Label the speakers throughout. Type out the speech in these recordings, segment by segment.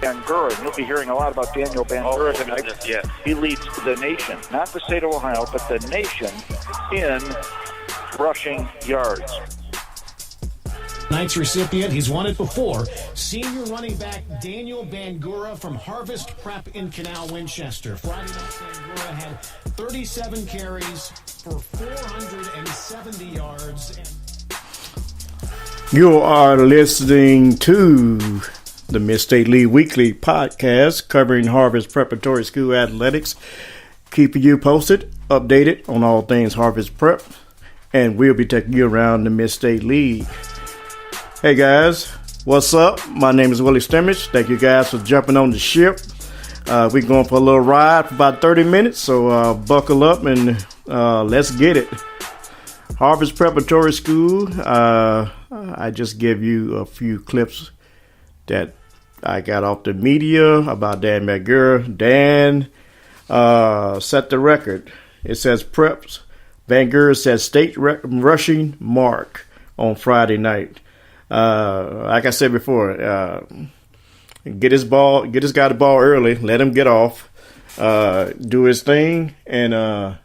Speaker 1: Bangura, and you'll be hearing a lot about Daniel Bangura tonight.
Speaker 2: Yes.
Speaker 1: He leads the nation, not the state of Ohio, but the nation in rushing yards.
Speaker 3: Tonight's recipient, he's won it before. Senior running back Daniel Bangura from Harvest Prep in Canal, Winchester. Friday night, Bangura had 37 carries for 470 yards.
Speaker 4: You are listening to the Mid-State League Weekly podcast covering Harvest Preparatory School athletics, keeping you posted, updated on all things Harvest Prep, and we'll be taking you around the Mid-State League. Hey guys, what's up? My name is Willie Stemmich. Thank you guys for jumping on the ship. We're going for a little ride for about 30 minutes, so buckle up and let's get it. Harvest Preparatory School, I just give you a few clips that I got off the media about Dan Bangura. Dan set the record. It says Preps. Bangura set state rushing mark on Friday night. Like I said before, get this guy the ball early, let him get off, do his thing, and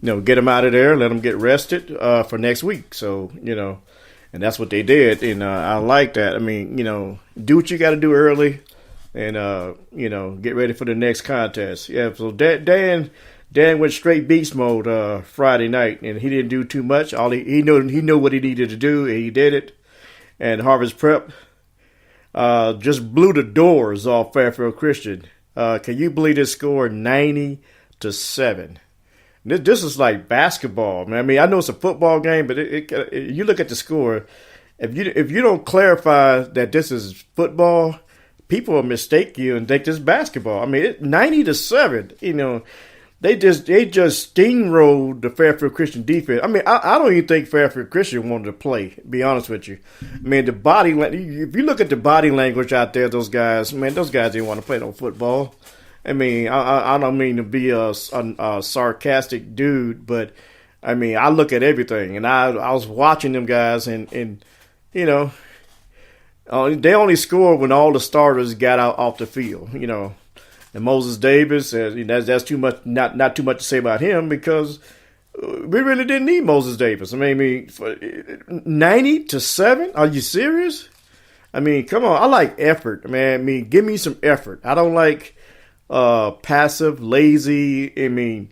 Speaker 4: get him out of there, let him get rested for next week. So, and that's what they did, and I like that. I mean, do what you got to do early, and get ready for the next contest. Yeah. So Dan went straight beast mode Friday night, and he didn't do too much. He knew what he needed to do, and he did it. And Harvest Prep just blew the doors off Fairfield Christian. Can you believe this score? 90-7. This is like basketball, man. I mean, I know it's a football game, but you look at the score. If you don't clarify that this is football, people will mistake you and think this is basketball. I mean, 90-7. They just steamrolled the Fairfield Christian defense. I mean, I don't even think Fairfield Christian wanted to play, to be honest with you. I mean, if you look at the body language out there, those guys didn't want to play no football. I mean, I don't mean to be a sarcastic dude, but I mean, I look at everything, and I was watching them guys, and they only scored when all the starters got out off the field, And Moses Davis, that's too much. Not too much to say about him because we really didn't need Moses Davis. I mean, 90-7. Are you serious? I mean, come on. I like effort, man. I mean, give me some effort. I don't like passive, lazy. I mean,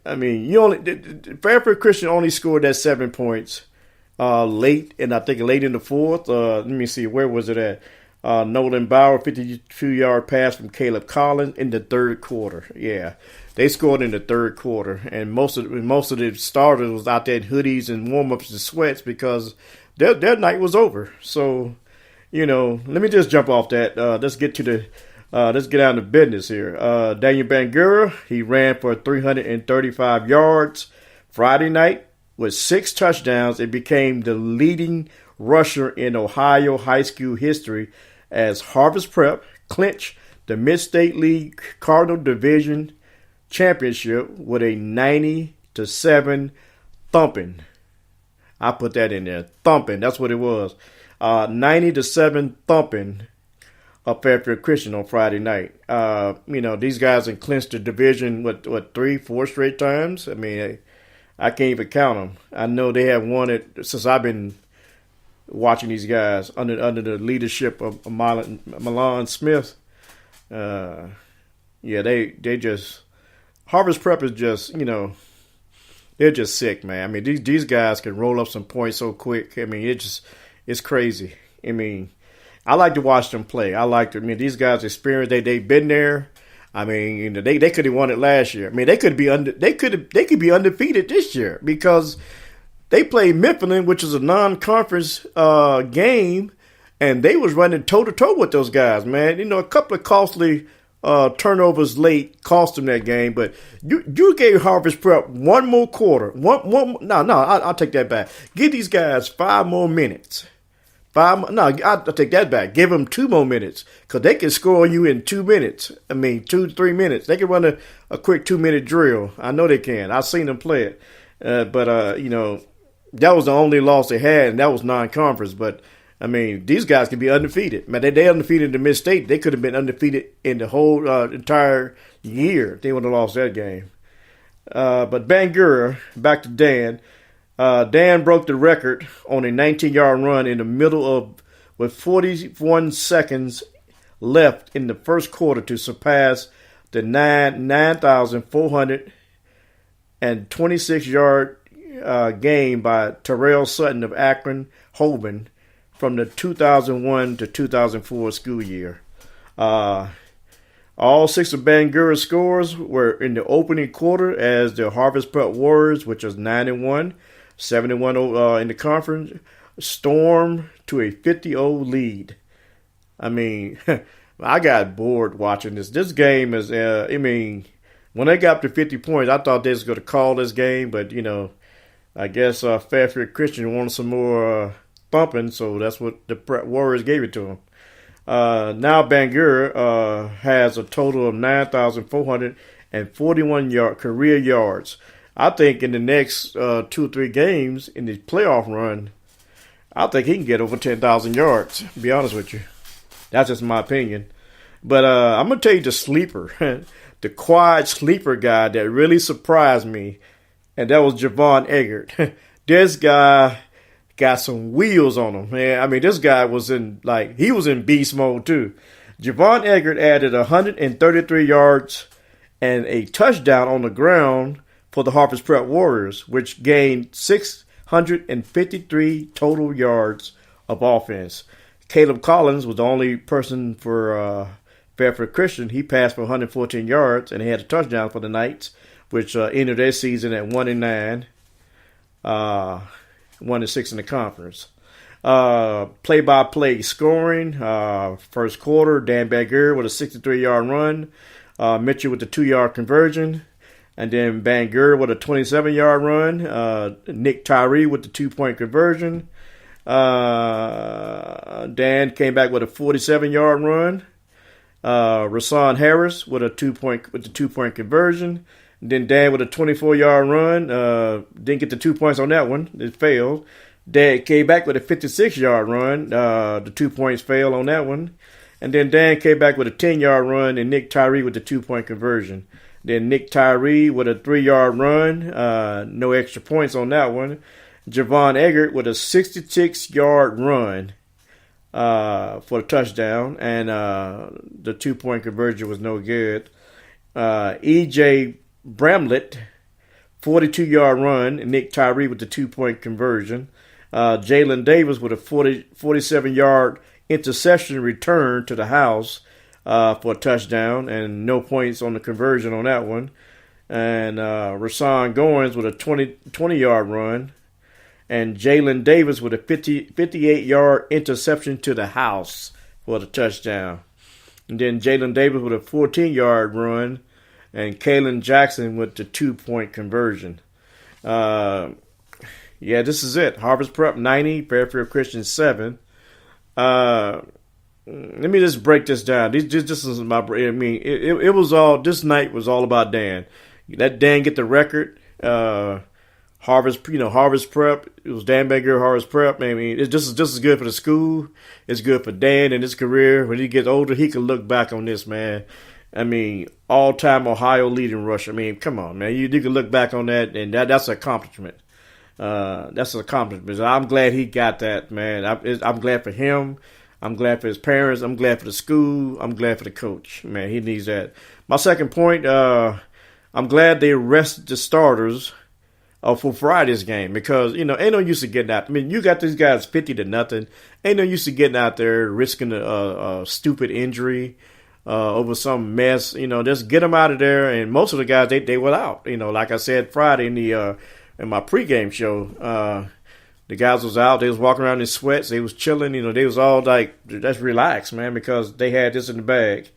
Speaker 4: Fairfield Christian only scored that 7 points late, and I think late in the fourth. Let me see, where was it at? Nolan Bauer, 52-yard pass from Caleb Collins in the third quarter. Yeah, they scored in the third quarter, and most of the starters was out there in hoodies and warm-ups and sweats because their night was over. So, let me just jump off that. Let's get down to business here. Daniel Bangura, he ran for 335 yards Friday night with 6 touchdowns and became the leading rusher in Ohio high school history as Harvest Prep clinched the Mid-State League Cardinal Division Championship with a 90-7 thumping. I put that in there. Thumping. That's what it was. 90-7 thumping of Fairfield Christian on Friday night. These guys have clinched the division, 3-4 straight times? I mean, I can't even count them. I know they have won it since I've been watching these guys under the leadership of Milan Smith. They just Harvest Prep is just they're just sick, man. I mean, these guys can roll up some points so quick. I mean, it's crazy. I mean, I like to watch them play. These guys experienced. They've been there. I mean, they could have won it last year. I mean, they could be undefeated this year because they played Mifflin, which is a non-conference game, and they was running toe-to-toe with those guys, man. A couple of costly turnovers late cost them that game, but you gave Harvest Prep one more quarter. I'll take that back. Give these guys 5 more minutes. I'll take that back. Give them 2 more minutes because they can score you in 2 minutes. I mean, 2 to 3 minutes. They can run a quick 2-minute drill. I know they can. I've seen them play it. But that was the only loss they had, and that was non-conference. But I mean, these guys can be undefeated. Man, they undefeated in Mid-State. They could have been undefeated in the whole entire year. They would have lost that game. But Bangura, back to Dan. Dan broke the record on a 19-yard run in the middle with 41 seconds left in the first quarter to surpass the 9,426-yard game by Terrell Sutton of Akron Hoban from the 2001 to 2004 school year. All 6 of Bangura's scores were in the opening quarter as the Harvest Prep Warriors, which was 9-1, 71 in the conference, stormed to a 50-0 lead. I mean, I got bored watching this. This game is, when they got up to 50 points, I thought they was going to call this game, but, I guess Fairfield Christian wanted some more thumping, so that's what the Prep Warriors gave it to them. Now Bangura has a total of 9,441 career yards. I think in the next 2 or 3 games in the playoff run, I think he can get over 10,000 yards, to be honest with you. That's just my opinion. But I'm going to tell you the sleeper, the quiet sleeper guy that really surprised me, and that was Javon Eggert. This guy got some wheels on him, man. I mean, this guy was he was in beast mode too. Javon Eggert added 133 yards and a touchdown on the ground for the Harvest Prep Warriors, which gained 653 total yards of offense. Caleb Collins was the only person for Fairfield Christian. He passed for 114 yards and he had a touchdown for the Knights, which ended their season at 1-9, 1-6 in the conference. Play-by-play scoring. First quarter, Dan Bangura with a 63-yard run. Mitchell with the 2-yard conversion. And then Bangura with a 27-yard run. Nick Tyree with the 2-point conversion. Dan came back with a 47-yard run. Rasan Harris with the 2-point conversion. And then Dan with a 24-yard run. Didn't get the 2 points on that one. It failed. Dan came back with a 56-yard run. The 2 points failed on that one. And then Dan came back with a 10-yard run and Nick Tyree with the 2-point conversion. Then Nick Tyree with a 3-yard run. No extra points on that one. Javon Eggert with a 66-yard run for a touchdown. And the 2-point conversion was no good. E.J. Bramlett, 42-yard run. And Nick Tyree with the 2-point conversion. Jalen Davis with a 47-yard interception return to the house for a touchdown, and no points on the conversion on that one. And Rasan Goins with a 20-yard run. And Jalen Davis with a 58-yard interception to the house for the touchdown. And then Jalen Davis with a 14-yard run. And Kalen Jackson with the 2-point conversion. Yeah, this is it. Harvest Prep 90, Fairfield Christian 7. Let me just break this down. This is my. I mean, it was all. This night was all about Dan. Let Dan get the record. Harvest Prep. It was Dan Bangura, Harvest Prep. I mean, this is good for the school. It's good for Dan and his career. When he gets older, he can look back on this, man. I mean, all-time Ohio leading rusher. I mean, come on, man. You can look back on that, and that's an accomplishment. That's an accomplishment. I'm glad he got that, man. I'm glad for him. I'm glad for his parents. I'm glad for the school. I'm glad for the coach. Man, he needs that. My second point, I'm glad they rested the starters for Friday's game because, ain't no use of getting out. I mean, you got these guys 50-0. Ain't no use of getting out there risking a stupid injury over some mess. Just get them out of there. And most of the guys, they were out. Like I said Friday in my pregame show, the guys was out. They was walking around in sweats. They was chilling. They was all like, "Let's relax, man," because they had this in the bag.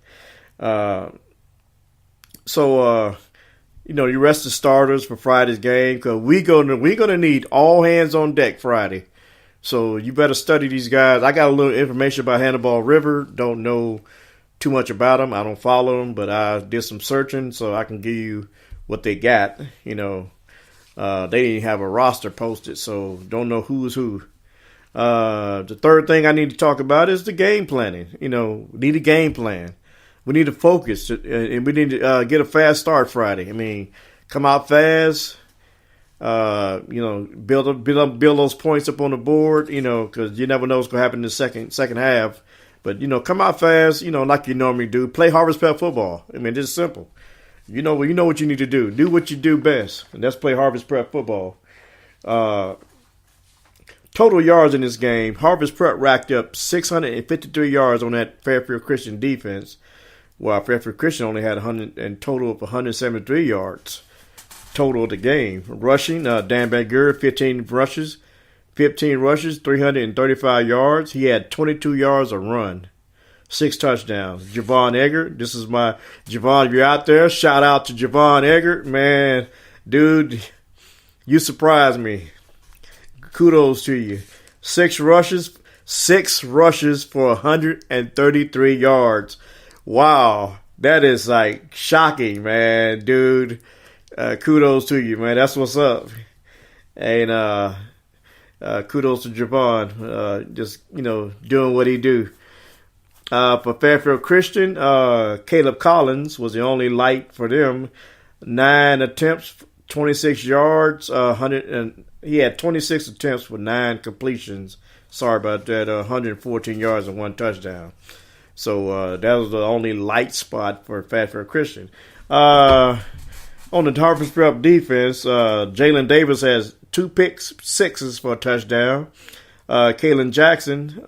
Speaker 4: You rest the starters for Friday's game because we're gonna need all hands on deck Friday. So you better study these guys. I got a little information about Hannibal River. Don't know too much about them. I don't follow them, but I did some searching so I can give you what they got. They didn't have a roster posted, so don't know who's who. The third thing I need to talk about is the game planning. We need a game plan. We need to focus, and we need to get a fast start Friday. I mean, come out fast. Build those points up on the board. Because you never know what's gonna happen in the second half. But come out fast. Like you normally do. Play Harvest Prep football. I mean, it's simple. You know what you need to do. Do what you do best, and that's play Harvest Prep football. Total yards in this game, Harvest Prep racked up 653 yards on that Fairfield Christian defense, while Fairfield Christian only had a total of 173 yards total of the game. Rushing, Dan Bangura, 15 rushes, 335 yards. He had 22 yards a run, 6 touchdowns. Javon Eggert, this is my Javon. If you're out there, shout out to Javon Eggert, man, dude, you surprised me. Kudos to you. 6 rushes for 133 yards. Wow. That is like shocking, man, dude. Kudos to you, man. That's what's up. And kudos to Javon. Just, doing what he do. For Fairfield Christian, Caleb Collins was the only light for them. 9 attempts, 26 yards, he had 26 attempts with 9 completions. Sorry about that. 114 yards and 1 touchdown. So that was the only light spot for Fairfield Christian. On the Harvest Prep defense, Jalen Davis has 2 pick sixes for a touchdown. Kalen Jackson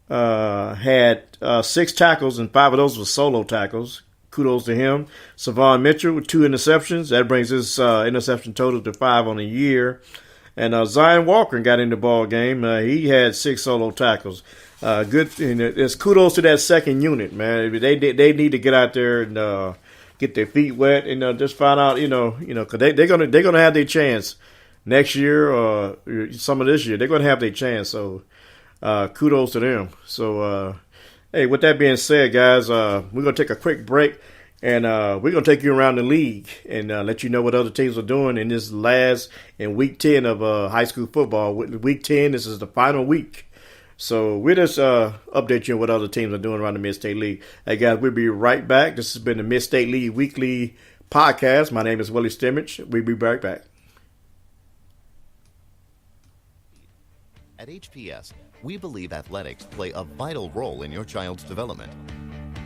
Speaker 4: had 6 tackles, and 5 of those were solo tackles. Kudos to him. Savon Mitchell with 2 interceptions. That brings his interception total to 5 on the year. And Zion Walker got in the ball game. He had 6 solo tackles. Good. And it's kudos to that second unit, man. They need to get out there and get their feet wet and just find out, because they're gonna have their chance next year or some of this year. They're gonna have their chance. So kudos to them. So. Hey, with that being said, guys, we're going to take a quick break, and we're going to take you around the league and let you know what other teams are doing in this in week 10 of high school football. Week 10, this is the final week. So we'll just update you on what other teams are doing around the Mid-State League. Hey, guys, we'll be right back. This has been the Mid-State League Weekly Podcast. My name is Willie Stimmich. We'll be right back.
Speaker 2: At HPS, we believe athletics play a vital role in your child's development.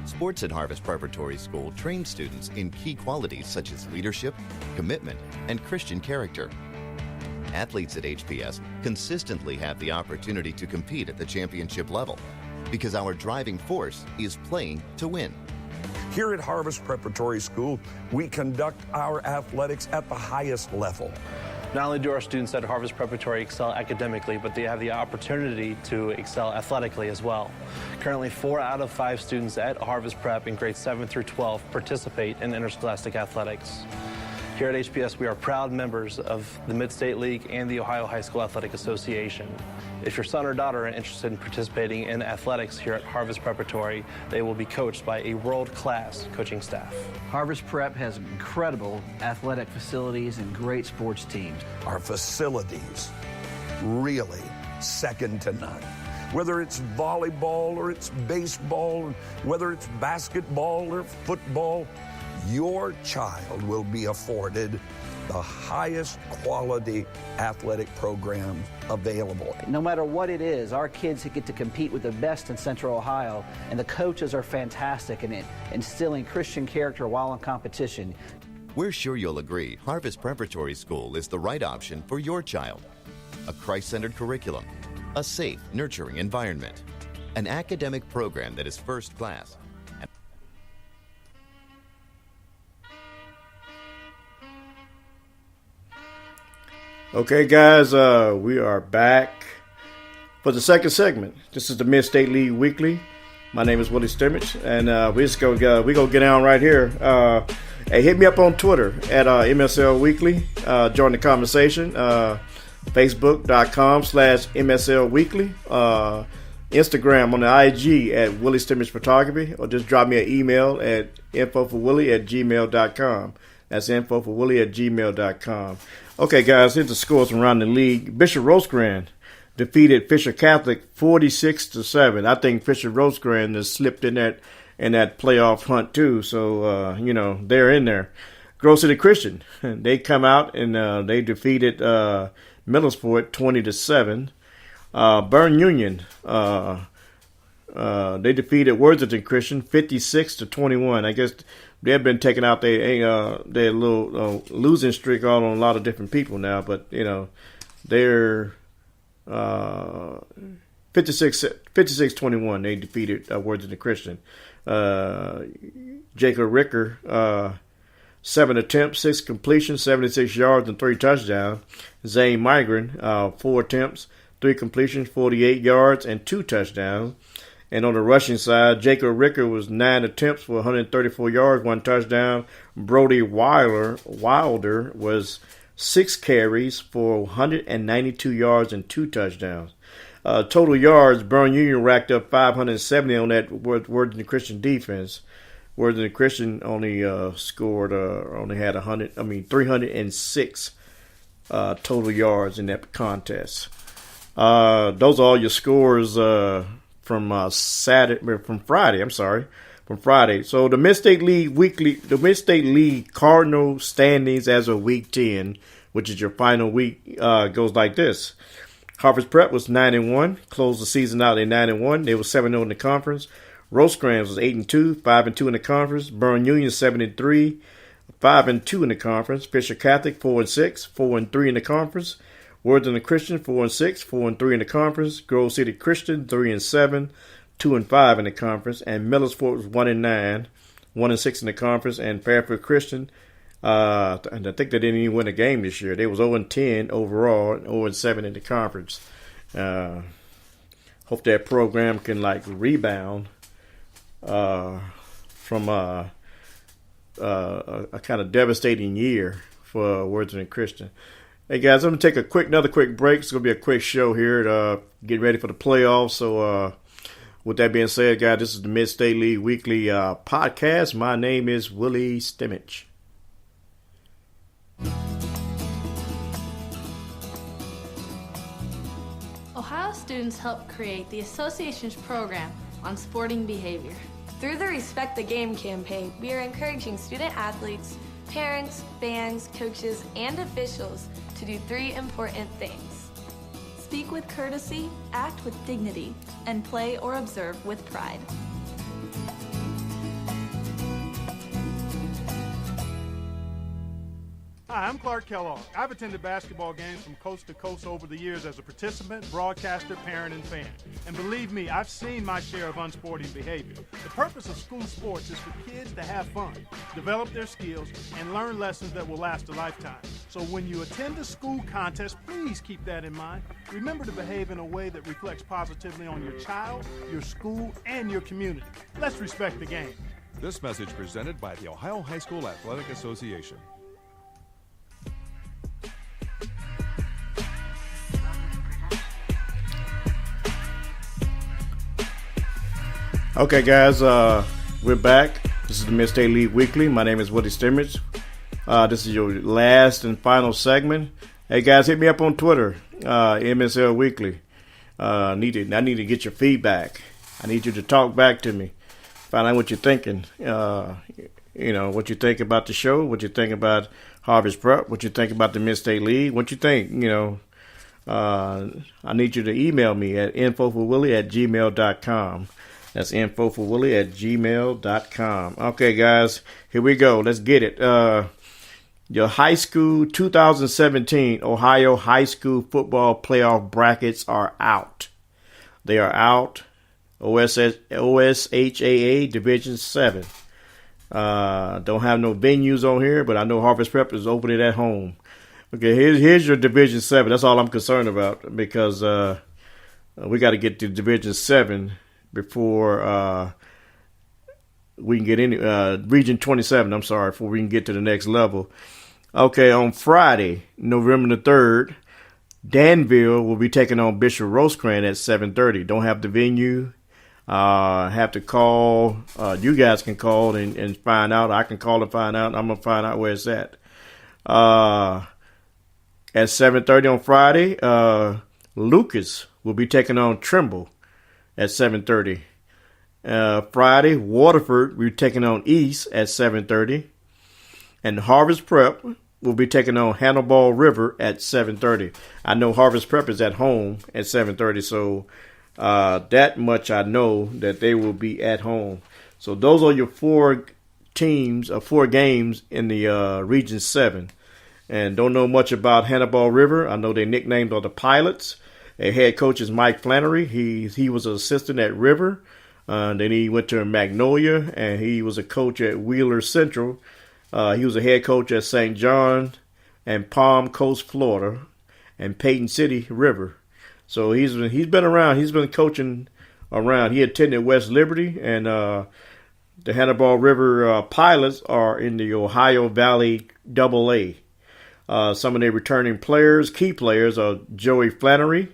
Speaker 2: Sports at Harvest Preparatory School train students in key qualities such as leadership, commitment, and Christian character. Athletes at HPS consistently have the opportunity to compete at the championship level because our driving force is playing to win.
Speaker 5: Here at Harvest Preparatory School, we conduct our athletics at the highest level.
Speaker 6: Not only do our students at Harvest Preparatory excel academically, but they have the opportunity to excel athletically as well. Currently, 4 out of 5 students at Harvest Prep in grades 7 through 12 participate in interscholastic athletics. Here at HPS, we are proud members of the Mid-State League and the Ohio High School Athletic Association. If your son or daughter are interested in participating in athletics here at Harvest Preparatory, they will be coached by a world-class coaching staff.
Speaker 7: Harvest Prep has incredible athletic facilities and great sports teams.
Speaker 5: Our facilities, really second to none. Whether it's volleyball or it's baseball, whether it's basketball or football, your child will be afforded the highest quality athletic programs available.
Speaker 7: No matter what it is, our kids get to compete with the best in Central Ohio, and the coaches are fantastic in instilling Christian character while in competition.
Speaker 2: We're sure you'll agree Harvest Preparatory School is the right option for your child. A Christ-centered curriculum, a safe, nurturing environment, an academic program that is first class.
Speaker 4: Okay, guys, we are back for the second segment. This is the Mid-State League Weekly. My name is Willie Stimmich, and we're gonna get on right here. Hey, hit me up on Twitter at MSL Weekly. Join the conversation. Facebook.com/MSL Weekly. Instagram on the IG at Willie Stimmich Photography, or just drop me an email at infoforwillie@gmail.com. That's infoforwillie@gmail.com. Okay, guys, here's the scores from around the league. Bishop Rosecrans defeated Fisher Catholic 46-7. I think Fisher Rosecrans has slipped in that playoff hunt too. So they're in there. Grove City Christian, they come out and they defeated Millersport 20-7. Burn Union, they defeated Worthington Christian 56-21. I guess they've been taking out their little losing streak on a lot of different people now, but they're 56-21. They defeated Worthington Christian. Jacob Ricker, 7 attempts, 6 completions, 76 yards, and 3 touchdowns. Zane Migran, 4 attempts, 3 completions, 48 yards, and 2 touchdowns. And on the rushing side, Jacob Ricker was 9 attempts for 134 yards, 1 touchdown. Brody Wilder was 6 carries for 192 yards and 2 touchdowns. Total yards, Burn Union racked up 570 on that Worthington Christian defense. Worthington Christian only had 306 total yards in that contest. Those are all your scores from Friday. So the Mid-State League Cardinal standings as of week 10, which is your final week, goes like this. Harvest Prep was 9-1, closed the season out at 9-1. They were 7-0 in the conference. Rosecrans was 8-2, 5-2 in the conference. Burn Union 7-3, 5-2 in the conference. Fisher Catholic 4-6, 4-3 in the conference. Worthington Christian 4-6, 4-3 in the conference. Grove City Christian 3-7, 2-5 in the conference. And Millersport was 1-9, 1-6 in the conference. And Fairfield Christian, and I think they didn't even win a game this year. They was 0-10 overall, and 0-7 in the conference. Hope that program can rebound from a kind of devastating year for Worthington Christian. Hey guys, I'm gonna take another quick break. It's gonna be a quick show here to get ready for the playoffs. So, with that being said, guys, this is the Mid-State League Weekly podcast. My name is Willie Stimmich.
Speaker 8: Ohio students help create the association's program on sporting behavior.
Speaker 9: Through the Respect the Game campaign, we are encouraging student athletes, parents, fans, coaches, and officials to do 3 important things.
Speaker 10: Speak with courtesy, act with dignity, and play or observe with pride.
Speaker 11: Hi, I'm Clark Kellogg. I've attended basketball games from coast to coast over the years as a participant, broadcaster, parent, and fan. And believe me, I've seen my share of unsporting behavior. The purpose of school sports is for kids to have fun, develop their skills, and learn lessons that will last a lifetime. So when you attend a school contest, please keep that in mind. Remember to behave in a way that reflects positively on your child, your school, and your community. Let's respect the game.
Speaker 12: This message presented by the Ohio High School Athletic Association.
Speaker 4: Okay, guys, we're back. This is the Mid-State League Weekly. My name is Woody Stimmich. This is your last and final segment. Hey, guys, hit me up on Twitter, MSL Weekly. I need to get your feedback. I need you to talk back to me. Find out what you're thinking. What you think about the show, what you think about Harvest Prep, what you think about the Mid-State League, what you think, I need you to email me at infoforwillie@gmail.com. That's infoforwillie@gmail.com. Okay, guys, here we go. Let's get it. Your high school 2017 Ohio High School Football Playoff brackets are out. They are out. OSHAA Division 7. Don't have no venues on here, but I know Harvest Prep is opening at home. Okay, here's your Division 7. That's all I'm concerned about because we got to get to Division 7 before we can get in Region 27. I'm sorry, before we can get to the next level. Okay, on Friday, November the 3rd, Danville will be taking on Bishop Rosecrans at 7:30. Don't have the venue. Have to call. You guys can call and find out. I can call and find out. I'm gonna find out where it's at. At 7:30 on Friday, Lucas will be taking on Trimble at 7:30. Friday, Waterford will be taking on East at 7:30. And Harvest Prep will be taking on Hannibal River at 7:30. I know Harvest Prep is at home at 7:30, so that much I know that they will be at home. So those are your 4 teams, 4 games in the Region 7. And don't know much about Hannibal River. I know their nicknames are the Pilots. Their head coach is Mike Flannery. He was an assistant at River. Then he went to Magnolia, and he was a coach at Wheeler Central. He was a head coach at St. John and Palm Coast, Florida, and Peyton City River. So he's been around. He's been coaching around. He attended West Liberty, and the Hannibal River Pilots are in the Ohio Valley AA. Some of their returning players, key players, are Joey Flannery.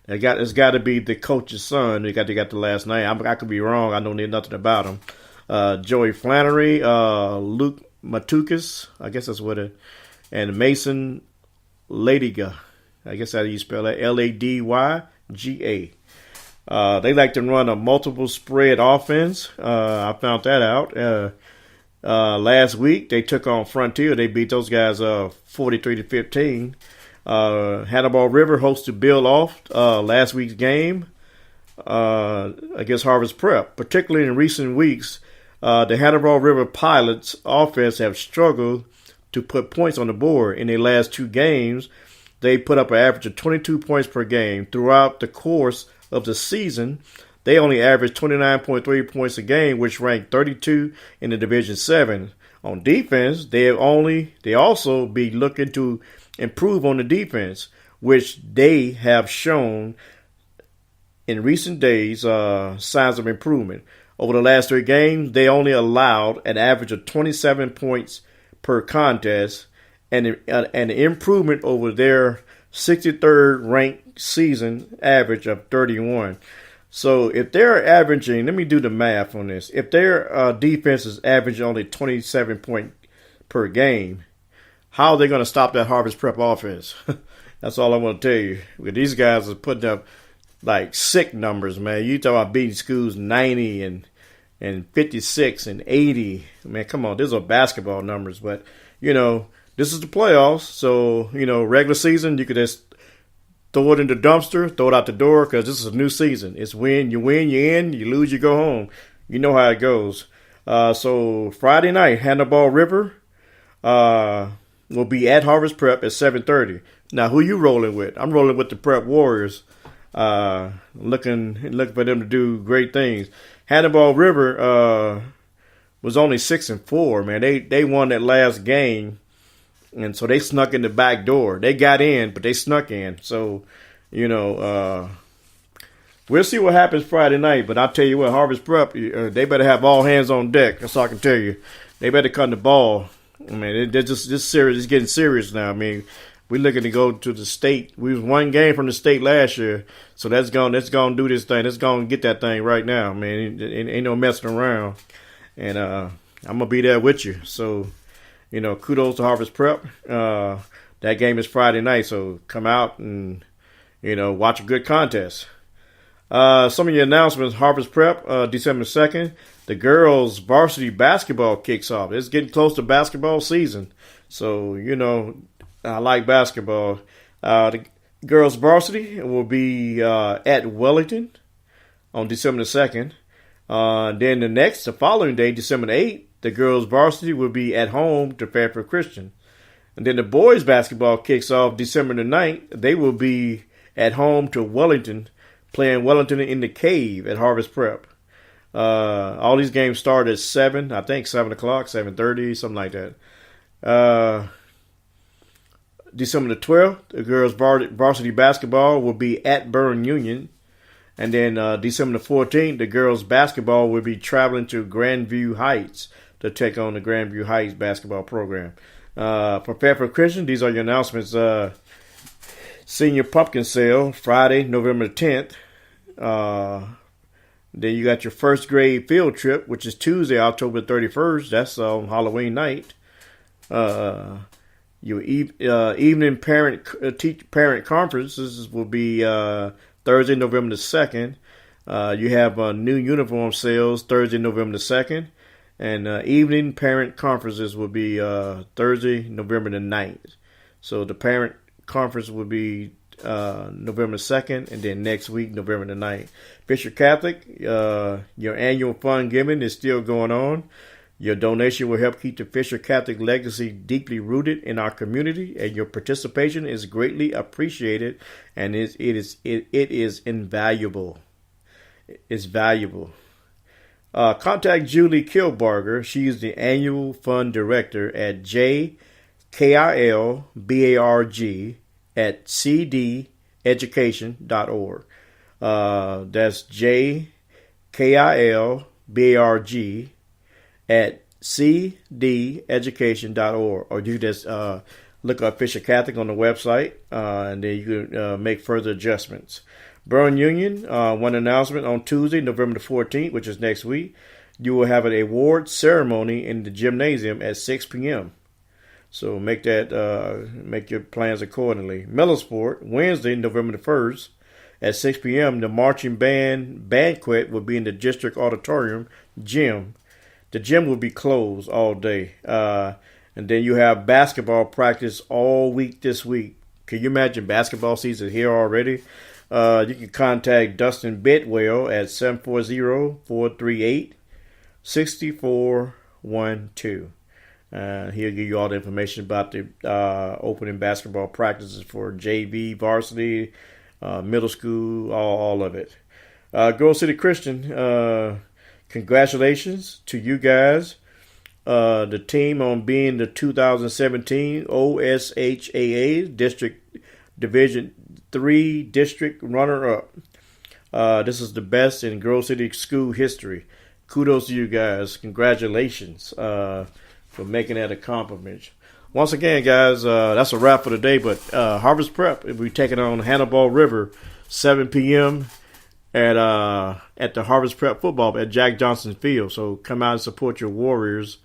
Speaker 4: It's got to be the coach's son. They got the last name. I could be wrong. I don't know nothing about him. Joey Flannery, Luke Matukas, I guess that's what it, and Mason Ladyga. I guess how you spell that, Ladyga. They like to run a multiple spread offense. I found that out. Last week they took on Frontier. They beat those guys 43-15. Hannibal River hosted Bill Off last week's game against Harvest Prep. Particularly in recent weeks, the Hannibal River Pilots offense have struggled to put points on the board. In their last 2 games, they put up an average of 22 points per game. Throughout the course of the season, they only averaged 29.3 points a game, which ranked 32 in the Division 7. On defense, they also be looking to improve on the defense, which they have shown in recent days signs of improvement. Over the last 3 games, they only allowed an average of 27 points per contest, and an improvement over their 63rd ranked season average of 31. So if they're averaging, let me do the math on this. If their defense is averaging only 27 points per game, how are they going to stop that Harvest Prep offense? That's all I want to tell you. Because these guys are putting up like sick numbers, man. You talk about beating schools 90 and 56 and 80. Man, come on. These are basketball numbers. But, this is the playoffs. So, regular season, you could just throw it in the dumpster, throw it out the door, because this is a new season. It's win, you're in, you lose, you go home. You know how it goes. So Friday night, Hannibal River will be at Harvest Prep at 7:30. Now, who you rolling with? I'm rolling with the Prep Warriors. Looking for them to do great things. Hannibal River was only 6-4. Man, they won that last game, and so they snuck in the back door. They got in, but they snuck in. So, we'll see what happens Friday night. But I'll tell you what, Harvest Prep, they better have all hands on deck. That's all I can tell you. They better cut the ball. I mean, they're just serious. It's getting serious now. I mean, we're looking to go to the state. We was 1 game from the state last year, so that's going to do this thing. That's going to get that thing right now, man. Ain't no messing around. And I'm going to be there with you. So, kudos to Harvest Prep. That game is Friday night, so come out and, watch a good contest. Some of your announcements: Harvest Prep, December 2nd. The girls' varsity basketball kicks off. It's getting close to basketball season. So, I like basketball. The girls' varsity will be at Wellington on December 2nd. Then the following day, December 8th, the girls' varsity will be at home to Fairfield Christian. And then the boys' basketball kicks off December 9th. They will be at home to Wellington, playing Wellington in the Cave at Harvest Prep. All these games start at 7, I think 7 o'clock, 7:30, something like that. December the 12th, the girls' varsity basketball will be at Burn Union. And then December the 14th, the girls' basketball will be traveling to Grandview Heights to take on the Grandview Heights basketball program. For Fairfield Christian, these are your announcements. Senior Pumpkin Sale, Friday, November 10th. Then you got your first grade field trip, which is Tuesday, October 31st. That's on Halloween night. Your evening parent conferences will be Thursday, November the 2nd. You have new uniform sales Thursday, November the 2nd. And evening parent conferences will be Thursday, November the 9th. So the parent conference will be November 2nd, and then next week, November the 9th. Fisher Catholic, your annual fund giving is still going on. Your donation will help keep the Fisher Catholic legacy deeply rooted in our community, and your participation is greatly appreciated, and it is invaluable. It's valuable. Contact Julie Kilbarger. She is the annual fund director at JKILBARG at cdeducation.org. That's JKILBARG at cdeducation.org. Or you just look up Fisher Catholic on the website, and then you can make further adjustments. Burn Union, one announcement on Tuesday, November the 14th, which is next week. You will have an award ceremony in the gymnasium at 6 p.m. So make your plans accordingly. Millersport, Wednesday, November the 1st, at 6 p.m. The marching band banquet will be in the district auditorium gym. The gym will be closed all day. And then you have basketball practice all week this week. Can you imagine basketball season here already? You can contact Dustin Bidwell at 740-438-6412. He'll give you all the information about the opening basketball practices for JV, varsity, middle school, all of it. Grove City Christian, congratulations to you guys, the team, on being the 2017 OSHAA District Division 3 District runner-up. This is the best in Grove City school history. Kudos to you guys. Congratulations for making that accomplishment. Once again, guys, that's a wrap for today. But Harvest Prep, we're taking on Hannibal River, 7 p.m. at the Harvest Prep football at Jack Johnson Field. So come out and support your Warriors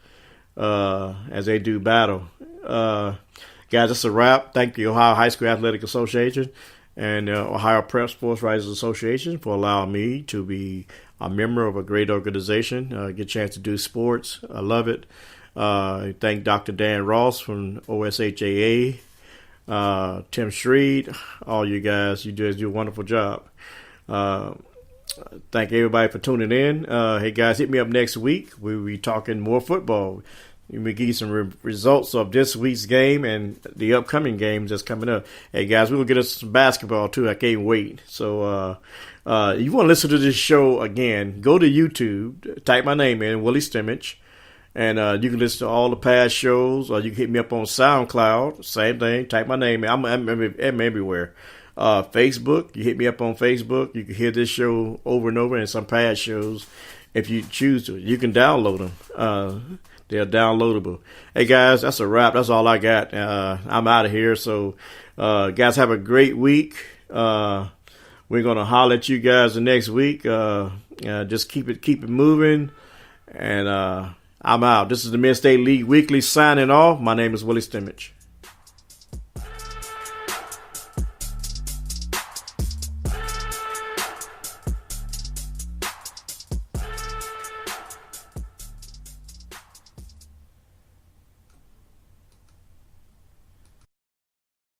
Speaker 4: as they do battle. Guys, that's a wrap. Thank the Ohio High School Athletic Association and Ohio Prep Sports Writers Association for allowing me to be a member of a great organization. Get a chance to do sports. I love it. Thank Dr. Dan Ross from OSHAA, Tim Shrede, all you guys. You guys do a wonderful job. Thank everybody for tuning in. Hey, guys, hit me up next week. We'll be talking more football. We give you some results of this week's game and the upcoming games that's coming up. Hey, guys, we'll get us some basketball, too. I can't wait. So, you want to listen to this show again, go to YouTube, type my name in, Willie Stimmich, and you can listen to all the past shows, or you can hit me up on SoundCloud. Same thing, type my name in. I'm everywhere. Facebook, you hit me up on Facebook. You can hear this show over and over and some past shows if you choose to. You can download them. They're downloadable. Hey, guys, that's a wrap. That's all I got. I'm out of here. So, guys, have a great week. We're going to holler at you guys the next week. Just keep it moving. And I'm out. This is the Mid-State League Weekly signing off. My name is Willie Stimmich.